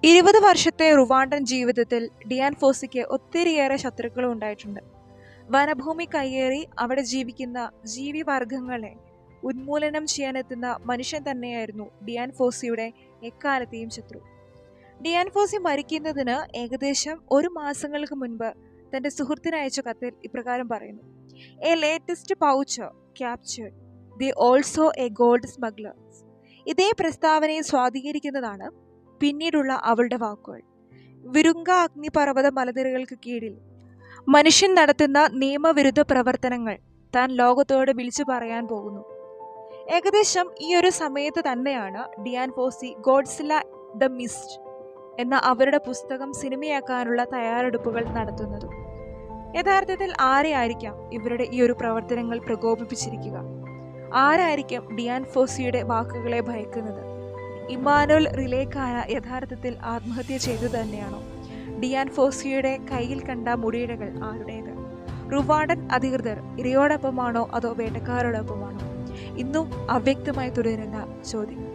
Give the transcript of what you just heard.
20 വർഷത്തെ റുവാണ്ടൻ ജീവിതത്തിൽ ഡിയാൻ ഫോസിക്ക് ഒത്തിരിയേറെ ശത്രുക്കളും ഉണ്ടായിട്ടുണ്ട്. വനഭൂമി കയ്യേറി അവിടെ ജീവിക്കുന്ന ജീവിവർഗങ്ങളെ ഉന്മൂലനം ചെയ്യാനെത്തുന്ന മനുഷ്യൻ തന്നെയായിരുന്നു ഡിയാൻ ഫോസിയുടെ എക്കാലത്തെയും ശത്രു. ഡിയാൻ ഫോസി മരിക്കുന്നതിന് ഏകദേശം 1 മാസങ്ങൾക്ക് മുൻപ് തന്റെ സുഹൃത്തിനയച്ച കത്തിൽ ഇപ്രകാരം പറയുന്നു: A latest poacher captured the also A gold smugglers. ഇതേ പ്രസ്താവനയെ സ്വാധീനിക്കുന്നതാണ് പിന്നീടുള്ള അവളുടെ വാക്കുകൾ. വിരുങ്ക അഗ്നിപർവ്വത മലനിരകൾക്ക് കീഴിൽ മനുഷ്യൻ നടത്തുന്ന നിയമവിരുദ്ധ പ്രവർത്തനങ്ങൾ താൻ ലോകത്തോട് വിളിച്ചു പറയാൻ പോകുന്നു. ഏകദേശം ഈ ഒരു സമയത്ത് തന്നെയാണ് ഡിയാൻ ഫോസി ഗോഡ്സില്ല ദ മിസ്റ്റ് എന്ന അവരുടെ പുസ്തകം സിനിമയാക്കാനുള്ള തയ്യാറെടുപ്പുകൾ നടത്തുന്നത്. യഥാർത്ഥത്തിൽ ആരെയായിരിക്കാം ഇവരുടെ ഈ ഒരു പ്രവർത്തനങ്ങൾ പ്രകോപിപ്പിച്ചിരിക്കുക? ആരായിരിക്കും ഡിയാൻ ഫോസിയുടെ വാക്കുകളെ ഭയക്കുന്നത്? ഇമ്മാനുവൽ റിലേക്കാന യഥാർത്ഥത്തിൽ ആത്മഹത്യ ചെയ്തു തന്നെയാണോ? ഡിയാൻ ഫോസിയുടെ കയ്യിൽ കണ്ട മുടിയിഴകൾ ആരുടേത്? റുവാണ്ടൻ അധികൃതർ ഇരയോടൊപ്പമാണോ അതോ വേട്ടക്കാരോടൊപ്പമാണോ? ഇന്നും അവ്യക്തമായി തുടരുന്ന ചോദ്യം.